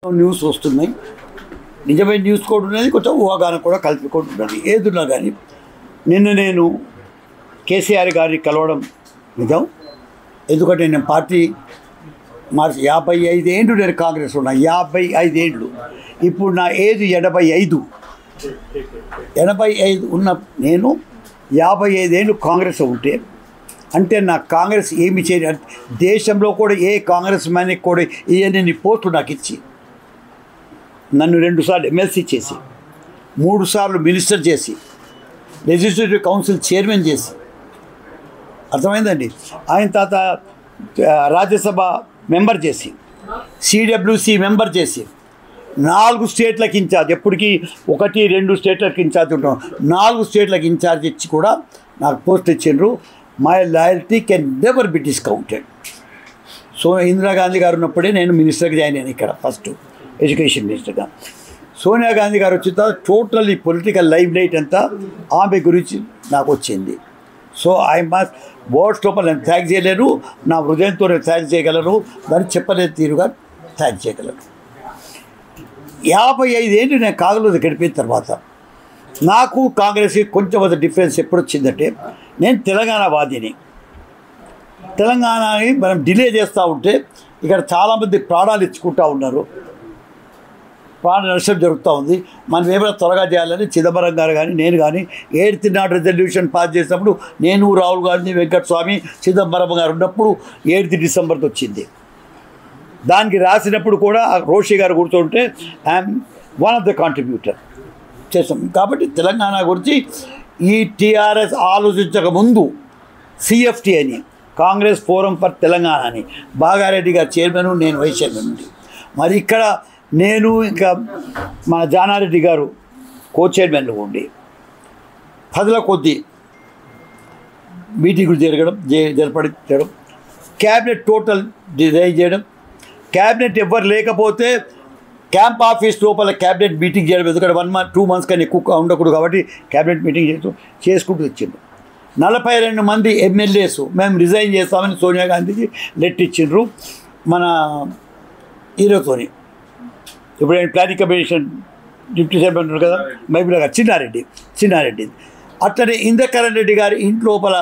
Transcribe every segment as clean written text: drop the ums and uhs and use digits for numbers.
News వస్తున్నాయి. నిజమైన news కూడా ఉన్నది, కొంచెం ఊహాగానం కూడా కల్పికొంటున్నది. ఏదున్నా కానీ నిన్న నేను కేసీఆర్ గారిని కలవడం నిజం. ఎందుకంటే నేను పార్టీ మార్చి 55 ఏళ్ళు నేను కాంగ్రెస్ ఉన్నా, 55 ఏళ్ళు. ఇప్పుడు నా ఏజ్ 85 ఉన్న నేను 55 ఏళ్ళు కాంగ్రెస్ ఉంటే అంటే నా కాంగ్రెస్ ఏమి చేయలేదు. దేశంలో కూడా ఏ కాంగ్రెస్ మ్యాన్కి కూడా ఇవన్నీ పోస్టులు నాకు ఇచ్చి నన్ను 2 సార్లు ఎమ్మెల్సీ చేసి 3 సార్లు మినిస్టర్ చేసి లెజిస్లేటివ్ కౌన్సిల్ చైర్మన్ చేసి, అర్థమైందండి. ఆయన తాత రాజ్యసభ మెంబర్ చేసి, సిడబ్ల్యూసి మెంబర్ చేసి, 4 స్టేట్లకు ఇన్ఛార్జ్, ఎప్పటికీ 1-2 స్టేట్లకు ఇన్ఛార్జ్ ఉంటాం, 4 స్టేట్లకు ఇన్ఛార్జ్ ఇచ్చి కూడా నాకు పోస్ట్ ఇచ్చిండ్రు. My loyalty can never be discounted. So Indira Gandhi గారు ఉన్నప్పుడే నేను మినిస్టర్గా జాయిన్ అయ్యాను ఇక్కడ, ఫస్ట్ ఎడ్యుకేషన్ మినిస్టర్గా. సోనియా గాంధీ గారు వచ్చిన తర్వాత టోటల్లీ పొలిటికల్ లైఫ్ లైట్ అంతా ఆమె గురించి నాకు వచ్చింది. సో ఐ మస్ట్ వర్డ్స్ లోపల నేను థ్యాంక్స్ చేయలేను, నా హృదయంతో నేను థ్యాంక్స్ చేయగలను, దాన్ని చెప్పలేదు తీరుగా థ్యాంక్స్ చేయగలను. 55 ఏళ్ళు నేను కాంగ్రెస్ గడిపిన తర్వాత నాకు కాంగ్రెస్కి కొంచెం అంత డిఫరెన్స్ ఎప్పుడు వచ్చిందంటే, నేను తెలంగాణ వాదిని. తెలంగాణని మనం డిలే చేస్తూ ఉంటే ఇక్కడ చాలామంది ప్రాణాలు ఇచ్చుకుంటూ ఉన్నారు, ప్రాణ నష్టం జరుగుతూ ఉంది. మనం ఏమైనా త్వరగా చేయాలని చిదంబరం గారు కానీ నేను కానీ 8th నాడు రెజల్యూషన్ పాస్ చేసినప్పుడు నేను, రాహుల్ గాంధీ, వెంకటస్వామి, చిదంబరం గారు ఉన్నప్పుడు 8th డిసెంబర్కి వచ్చింది. దానికి రాసినప్పుడు కూడా రోషి గారు కూర్చుంటే I'm one of the contributor చేస్తాం. కాబట్టి తెలంగాణ గురించి ఈ టీఆర్ఎస్ ఆలోచించక ముందు సిఎఫ్టీ అని, కాంగ్రెస్ ఫోరం ఫర్ తెలంగాణ అని, బాగారెడ్డి గారు చైర్మన్, నేను వైస్ చైర్మన్ ఉంది. మరి ఇక్కడ నేను ఇంకా మన జానారెడ్డి గారు కో చైర్మన్లు ఉండి 10 కొద్ది మీటింగులు జరపడం, క్యాబినెట్ టోటల్ డిజైన్ చేయడం, క్యాబినెట్ ఎవ్వరు లేకపోతే క్యాంప్ ఆఫీస్ లోపల క్యాబినెట్ మీటింగ్ చేయడం. ఎందుకంటే 1 month 2 months కానీ ఎక్కువ ఉండకూడదు కాబట్టి క్యాబినెట్ మీటింగ్ చేసుకుంటూ వచ్చిండు. 42 మంది ఎమ్మెల్యేస్ మేము రిజైన్ చేస్తామని సోనియా గాంధీకి లెటర్ ఇచ్చిండ్రు. మన హీరోతోని ఇప్పుడు ఆయన ప్లానింగ్ కమిషన్ డిప్యూటీ చైర్మన్ ఉన్నారు కదా, మహబూబ్ గారు, చిన్నారెడ్డి అట్లనే ఇంద్రకరణ్ రెడ్డి గారి ఇంటి లోపల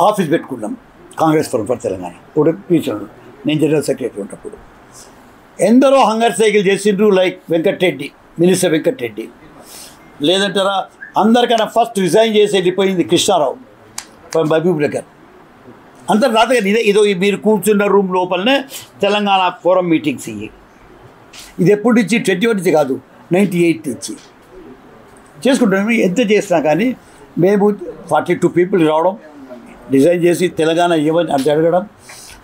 ఆఫీస్ పెట్టుకున్నాం కాంగ్రెస్ ఫోరం ఫర్ తెలంగాణ. ఇప్పుడు పీచండు, నేను జనరల్ సెక్రటరీ ఉన్నప్పుడు ఎందరో హంగర్ సైకిల్ చేసిండ్రు. Like Venkata Reddy, minister Venkata Reddy. లేదంటారా అందరికన్నా ఫస్ట్ రిజైన్ చేసి వెళ్ళిపోయింది కృష్ణారావు ఫ్రమ్ మహబూబ్ నగర్. అందరు రాతగా ఇదో మీరు కూర్చున్న రూమ్ లోపలనే తెలంగాణ ఫోరం మీటింగ్స్ ఇది ఎప్పటి నుంచి 21 నుంచి కాదు, 98 నుంచి చేసుకుంటాం. ఎంత చేసినా కానీ మేము 42 people రావడం, డిజైన్ చేసి తెలంగాణ ఇవ్వని అంటే అడగడం,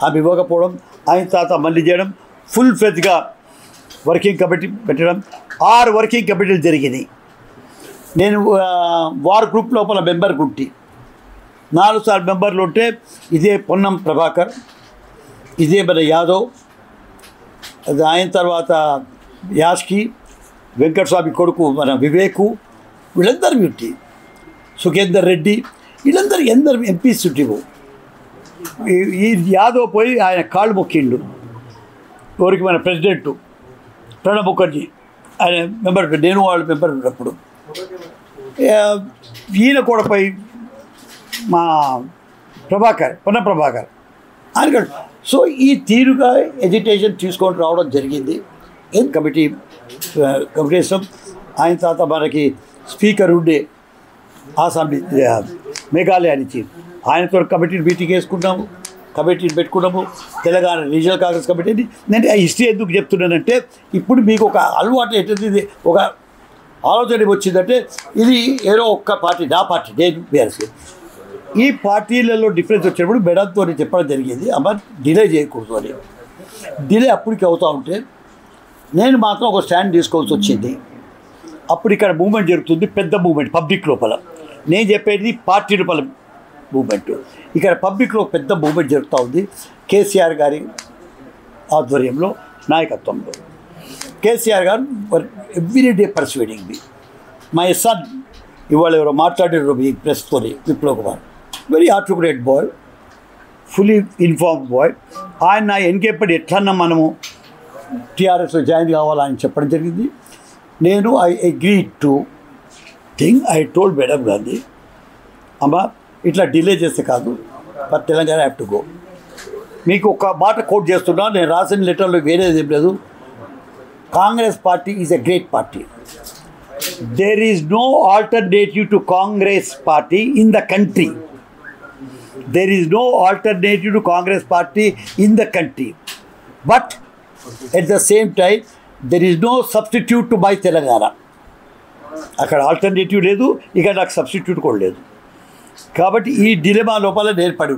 ఆమె ఇవ్వకపోవడం, ఆయన తర్వాత మళ్ళీ చేయడం, ఫుల్ ఫ్లెజ్గా వర్కింగ్ కమిటీ పెట్టడం. 6 వర్కింగ్ కమిటీలు జరిగినాయి. నేను వార్ గ్రూప్ లోపల మెంబర్ గుంటి 4 సార్లు మెంబర్లు ఉంటే ఇదే పొన్నం ప్రభాకర్, ఇదే మన యాదవ్, అది ఆయన తర్వాత యాష్కి, వెంకటస్వామి కొడుకు మన వివేకు, వీళ్ళందరూ చుట్టి, సుఖేందర్ రెడ్డి, వీళ్ళందరూ ఎందరు ఎంపీస్ చుట్టివు. ఈ యాదవ్ పోయి ఆయన కాళ్ళు మొక్కిండు. ఎవరికి మన ప్రెసిడెంట్ ప్రణబ్ ముఖర్జీ, ఆయన మెంబర్, నేను వాళ్ళు మెంబర్ ఉన్నప్పుడు. ఈయన కూడా పోయి మా పొన్న ప్రభాకర్ ఆయన. సో ఈ తీరుగా ఎడ్యుకేషన్ తీసుకొని రావడం జరిగింది. ఏం కమిటీసం ఆయన తర్వాత మనకి స్పీకర్ ఉండే అసెంబ్లీ మేఘాలయ నుంచి, ఆయనతో కమిటీ మీటింగ్ వేసుకున్నాము, కమిటీని పెట్టుకున్నాము. తెలంగాణ రీజనల్ కాంగ్రెస్ కమిటీని. నేను ఆ హిస్టరీ ఎందుకు చెప్తున్నానంటే, ఇప్పుడు మీకు ఒక అలవాటు ఏంటంటే, ఒక ఆలోచన వచ్చిందంటే ఇది ఏదో ఒక్క పార్టీ, నా పార్టీ, నేను బీఆర్ఎస్. ఈ పార్టీలలో డిఫరెన్స్ వచ్చినప్పుడు మేడంతో చెప్పడం జరిగింది, అమ్మ డిలే చేయకూడదు అని. డిలే అప్పటికి అవుతూ ఉంటే నేను మాత్రం ఒక స్టాండ్ తీసుకోవాల్సి వచ్చింది. అప్పుడు ఇక్కడ మూమెంట్ జరుగుతుంది, పెద్ద మూమెంట్ పబ్లిక్ లోపల. నేను చెప్పేది పార్టీ లోపల మూమెంట్, ఇక్కడ పబ్లిక్లో పెద్ద మూమెంట్ జరుగుతూ ఉంది. కేసీఆర్ గారి ఆధ్వర్యంలో, నాయకత్వంలో. కేసీఆర్ గారు everyday persuading me. My son ఇవాళ ఎవరో మాట్లాడారు ఈ ప్రెస్తోని, Viplav Kumar, very articulate boy, fully informed boy. ఆయన నా ఎన్కేపడి ఎట్లన్నా మనము టీఆర్ఎస్లో జాయిన్ కావాలని చెప్పడం జరిగింది. నేను I agree to thing. I told madam Gandhi, అమ్మ ఇట్లా డిలే చేస్తే కాదు, but Telangana have to go. మీకు ఒక మాట కోట్ చేస్తున్నా, నేను రాసిన లెటర్లో వేరేది ఏం లేదు. Congress party is a great party. There is no alternative to Congress party in the country. There is no alternative to Congress party in the country. But at the same time, there is no substitute to my Telangana. అక్కడ alternative లేదు, ఇక్కడ నాకు substitute కూడా లేదు. కాబట్టి ఈ dilemma లోపల నేను పడి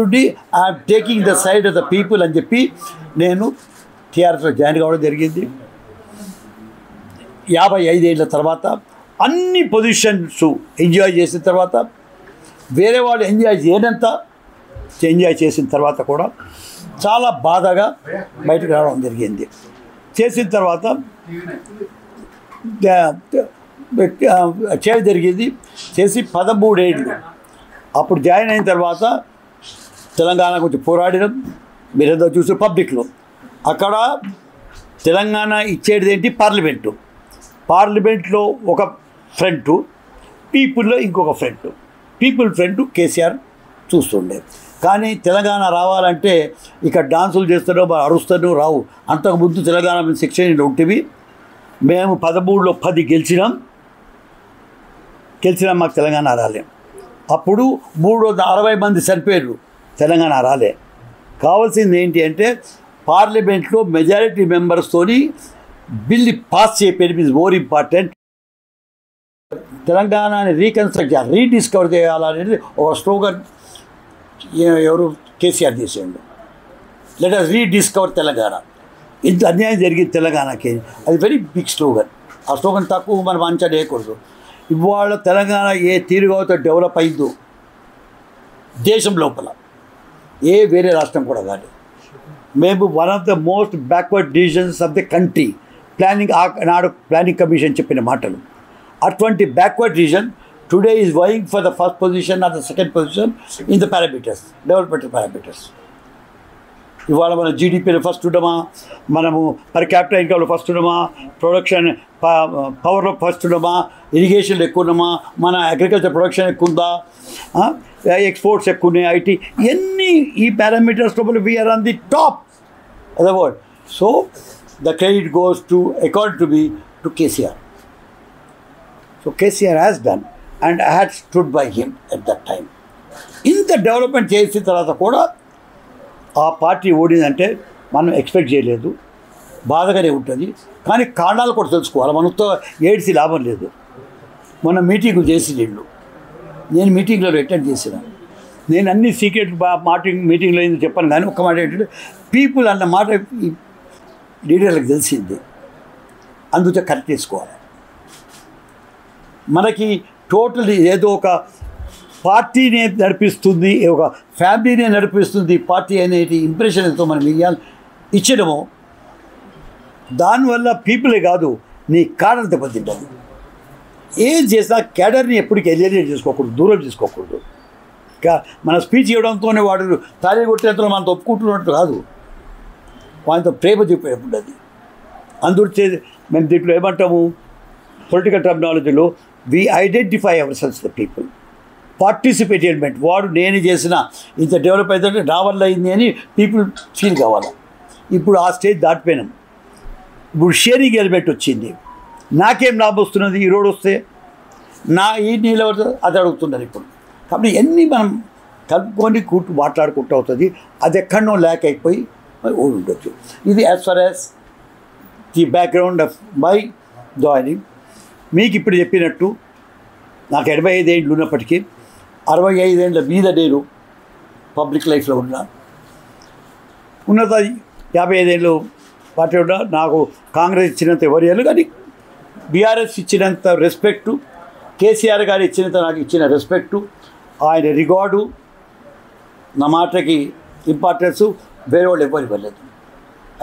ఉండి I'm taking the side of the people అని చెప్పి నేను టీఆర్ఎస్లో జాయిన్ కావడం జరిగింది. 55 ఏళ్ళ తర్వాత అన్ని పొజిషన్స్ ఎంజాయ్ చేసిన తర్వాత, వేరే వాళ్ళు ఎంజాయ్ చేసిన తర్వాత కూడా చాలా బాధగా బయటకు రావడం జరిగింది. చేసిన తర్వాత చేయడం జరిగింది. చేసి 13 ఏళ్ళు అప్పుడు జాయిన్ అయిన తర్వాత తెలంగాణ గురించి పోరాడడం మీరేదో చూసి పబ్లిక్లో. అక్కడ తెలంగాణ ఇచ్చేది ఏంటి? పార్లమెంట్లో ఒక ఫ్రంటు, పీపుల్లో ఇంకొక ఫ్రంట్. పీపుల్ ఫ్రంట్ కేసీఆర్ చూస్తుండే. కానీ తెలంగాణ రావాలంటే ఇక్కడ డాన్సులు చేస్తారో అరుస్తారో రావు. అంతకుముందు తెలంగాణ మీద సెక్షన్ ఉంటేవి. మేము 13లో 10 గెలిచినాం. మాకు తెలంగాణ రాలే. అప్పుడు 360 మంది చనిపోయారు, తెలంగాణ రాలే. కావాల్సింది ఏంటి అంటే పార్లమెంట్లో మెజారిటీ మెంబర్స్తోని బిల్లు పాస్ చేయడం ఈజ్ మోర్ ఇంపార్టెంట్. తెలంగాణని రీడిస్కవర్ చేయాలనేది ఒక స్లోగన్ ఎవరు కేసీఆర్ చేసేయండు. Let us rediscover Telangana. ఇంత అన్యాయం జరిగింది తెలంగాణకి, అది వెరీ బిగ్ స్లోగన్. ఆ స్లోగన్ తక్కువ మనం అంచనా వేయకూడదు. ఇవాళ తెలంగాణ ఏ తీరుగా డెవలప్ అయిందో దేశం లోపల, ఏ వేరే రాష్ట్రం కూడా కాదు. మేము one of the most backward divisions of the country. నాడు ప్లానింగ్ కమిషన్ చెప్పిన మాటలు. అటువంటి backward region today is going for the first position or the second position in the parameters, development parameters. ఇవాళ మన జీడిపిలో ఫస్ట్ ఉన్నామా, మనము పర్ క్యాపిటల్ ఇన్కమ్లో ఫస్ట్ ఉన్నామా, ప్రొడక్షన్ పవర్లో ఫస్ట్ ఉన్నామా, ఇరిగేషన్లో ఎక్కువ ఉన్నామా, మన అగ్రికల్చర్ ప్రొడక్షన్ ఎక్కువ ఉందా, ఎక్స్పోర్ట్స్ ఎక్కువ ఉన్నాయి, ఐటీ, ఇవన్నీ ఈ పారామీటర్స్ లోపల we are on the top of the world. So the credit goes to according to B to KCR. So KCR has done, and I had stood by him at that time. ఇంత development చేసిన తర్వాత కూడా ఆ party ఓడిందంటే మనం expect చేయలేదు, బాధగానే ఉంటుంది. కానీ కారణాలు కూడా తెలుసుకోవాలి. మనతో ఏడ్చి లాభం లేదు. మొన్న మీటింగ్ చేసి నేను మీటింగ్లో అటెండ్ చేసిన, నేను అన్ని సీక్రెట్ మీటింగ్లో ఏంది చెప్పాను. కానీ ఒక్క మాట ఏంటంటే పీపుల్ అన్న మాట లీడర్లకు తెలిసింది, అందుకే కరెక్ట్ చేసుకోవాలి. మనకి టోటల్ ఏదో ఒక పార్టీనే నడిపిస్తుంది, ఒక ఫ్యామిలీనే నడిపిస్తుంది పార్టీ అనేది ఇంప్రెషన్ ఎంతో మనం ఇచ్చడము. దానివల్ల పీపులే కాదు, నీ కాడర్ దెబ్బతింటుంది. ఏం చేసినా క్యాడర్ని ఎప్పటికీ ఎలిమినేట్ చేసుకోకూడదు, దూరం చేసుకోకూడదు. మన స్పీచ్ ఇవ్వడంతోనే వాడు తాళి కొట్టేంతలో మనం ఒప్పుకుంటున్నట్టు కాదు, వాళ్ళతో ప్రేమ చెప్పేటప్పుడు అది. అందుకే మేము దీంట్లో ఏమంటాము, పొలిటికల్ టర్మినాలజీలో we identify ourselves the people. Participate element, వాడు నేను చేసిన ఇంత డెవలప్ అవుతుంటే నా వల్ల అయింది అని పీపుల్ ఫీల్ కావాలి. ఇప్పుడు ఆ స్టేజ్ దాటిపోయినాం. ఇప్పుడు షేరింగ్ ఎలిమెంట్ వచ్చింది. నాకేం లాభం వస్తున్నది, ఈ రోడ్ వస్తే ఈ నీళ్ళు అది అడుగుతున్నారు ఇప్పుడు. కాబట్టి ఇవన్నీ మనం కలుపుకొని మాట్లాడుకుంటూ అవుతుంది. అది ఎక్కడనో ల్యాక్ అయిపోయి ఓడి ఉండొచ్చు. ఇది as far as the background of my joining. మీకు ఇప్పుడు చెప్పినట్టు నాకు 85 ఏళ్ళు ఉన్నప్పటికీ 65 ఏళ్ళ మీద నేను పబ్లిక్ లైఫ్లో ఉన్నా. ఉన్నత 55 ఏళ్ళు పార్టీ ఉన్నా. నాకు కాంగ్రెస్ ఇచ్చినంత ఎవరు ఇవ్వలేదు, కానీ బీఆర్ఎస్ ఇచ్చినంత రెస్పెక్టు, కేసీఆర్ గారు ఇచ్చినంత నాకు ఇచ్చిన రెస్పెక్టు, ఆయన రికార్డు, నా మాటకి ఇంపార్టెన్సు వేరే వాళ్ళు ఎవరు ఇవ్వలేదు.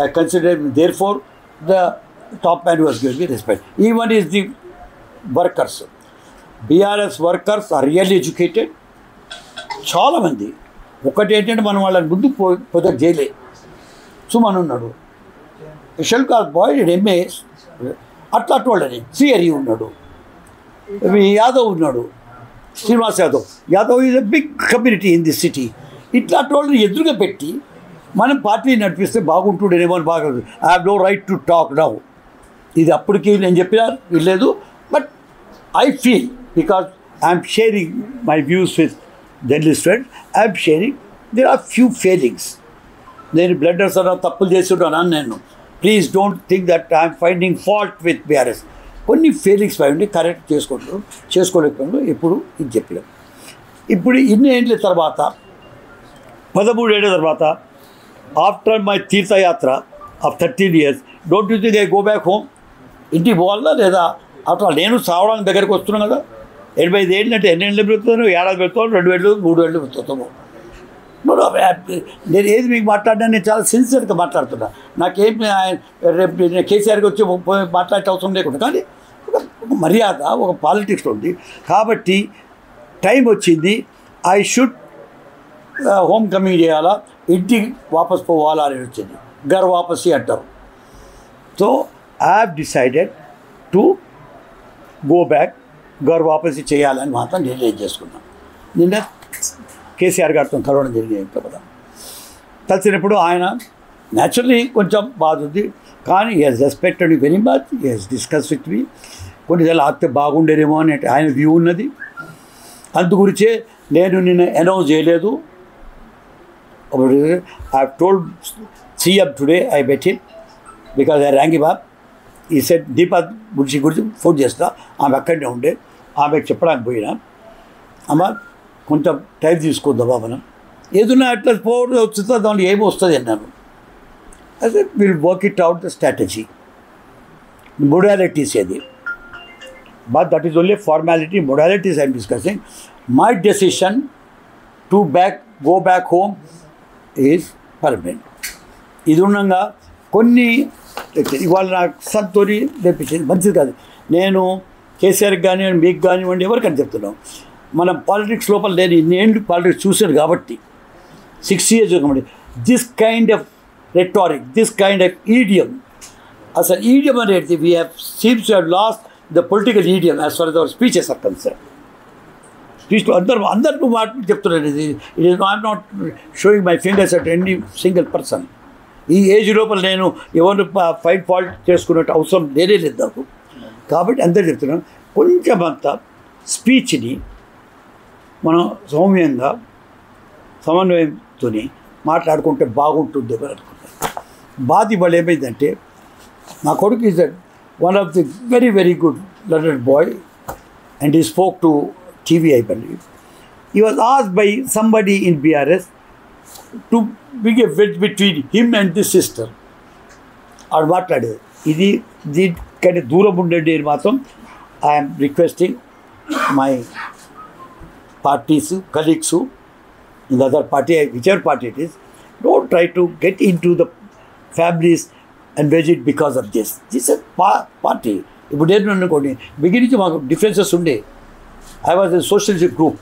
I consider therefore the top man was giving me respect. Even is the workers, BRS workers are really educated. చాలామంది ఒకటి ఏంటంటే మనం వాళ్ళని ముందు పొద్దు చేయలే. సుమన్ ఉన్నాడు, షెల్ కాల్ బాయ్ ఎంఏ అట్లా అటువంటి సిఆర్ఈ ఉన్నాడు, యాదవ్ ఉన్నాడు, Srinivas Yadav is a big community in this city. ఇట్లాంటి వాళ్ళని ఎదురుగా పెట్టి మనం పార్టీ నడిపిస్తే బాగుంటుండేమో అని బాగా. I have no right to talk now. ఇది అప్పటికి నేను చెప్పినా లేదు, but I feel because I'm sharing my views with journalist friends, I'm sharing there are few failings. నేను బ్లడర్స్ అన్న తప్పులు చేస్తుంటాను నేను. Please don't think that I'm finding fault with BRS. కొన్ని ఫెయిలింగ్స్ ఉండి కరెక్ట్ చేసుకోలేకపోయాను. ఇప్పుడు ఇది చెప్పలేము. ఇప్పుడు ఇన్ని ఏళ్ళ తర్వాత 13 ఏళ్ళ తర్వాత ఆఫ్టర్ మై తీర్థయాత్ర of 13 years, don't you think I go back home? ఇంటికి పోవాలా లేదా? అట్లా నేను సావడానికి దగ్గరికి వస్తున్నాను కదా. 85 ఏళ్ళు అంటే ఎన్ని ఏళ్ళు పెరుగుతాను? ఏడాది పెడతాను, 2 ఏళ్ళు 3 ఏళ్ళు పెరుగుతాము. నేను ఏది మీకు మాట్లాడినా నేను చాలా సిన్సియర్గా మాట్లాడుతున్నా. నాకేం రేపు నేను కేసీఆర్కి వచ్చి మాట్లాడే అవసరం లేకుండా, కానీ ఒక మర్యాద, ఒక పాలిటిక్స్లో ఉంది. కాబట్టి టైం వచ్చింది. ఐ షుడ్ హోమ్ కమింగ్ చేయాలా, ఇంటికి వాపస్ పోవాలా అని వచ్చింది. ఘర్ వాపసి అంటారు. So I have decided to go back, ghar wapsi చేయాలని మాత్రం నిర్ణయం చేసుకున్నాను. నిన్న కేసీఆర్ గారితో కలవడం జరిగింది కదా. కలిసినప్పుడు ఆయన న్యాచురల్లీ కొంచెం బాధ ఉంది, కానీ he has respected very much. He has discuss with me. కొన్నిసార్లు ఆపితే బాగుండేదేమో అని ఆయన వ్యూ ఉన్నది. అందుగురించే నేను నిన్న అనౌన్స్ చేయలేదు. I told CM today, I bet him because I rang him up. ఈ సెట్ దీపా గురించి ఫోన్ చేస్తా. ఆమె అక్కడనే ఉండే, ఆమెకు చెప్పడానికి పోయినా, అమ్మ కొంచెం టైం తీసుకుందామా మనం, ఏదన్నా అట్లా పోవడం వచ్చిందో దాంట్లో ఏమి వస్తుంది అన్నాను. అదే will work it out the strategy, modalities అది. But that is only formality. Modalities I am discussing. My decision to go back home is permanent. ఇది ఉండగా కొన్ని ఇవాళ నాకు సంతోని తెప్పించింది, మంచిది కాదు. నేను కేసీఆర్కి కానివ్వండి, మీకు కానివ్వండి, ఎవరికని చెప్తున్నాం, మనం పాలిటిక్స్ లోపల నేను ఇన్నేళ్ళు పాలిటిక్స్ చూశాను కాబట్టి 6 years కాబట్టి this kind of rhetoric, this kind of idiom, అసలు ఈడియం అనేది we have seems to have lost the political idiom as far our speeches are concern. స్పీచ్లో అందరికీ మాట చెప్తున్నాను. ఇది I'm not showing my fingers at any single person. ఈ age లోపల నేను ఎవరిని ఫైట్ ఫాల్ట్ చేసుకున్నట్టు అవసరం లేనే లేదు నాకు. కాబట్టి అందరూ చెప్తున్నాను, కొంచెం అంతా స్పీచ్ని మనం సౌమ్యంగా సమన్వయంతో మాట్లాడుకుంటే బాగుంటుంది అని అనుకుంటాను. బాధ ఇవాళ ఏమైందంటే, నా కొడుకు is one of the very very good learned boy and he spoke to TV, I believe. He was asked by somebody in BRS to bring a wedge between him and the sister. ఆడు మాట్లాడేది ఇది దీనికంటే దూరం ఉండండి అని మాత్రం I'm requesting my parties, colleagues in the other party, whichever party it is, don't try to get into the families and wedge it because of this. This is a party. ఇప్పుడు నేను అనుకోండి, బిగినింగ్ మాకు differences ఉండే. I was a socialist group.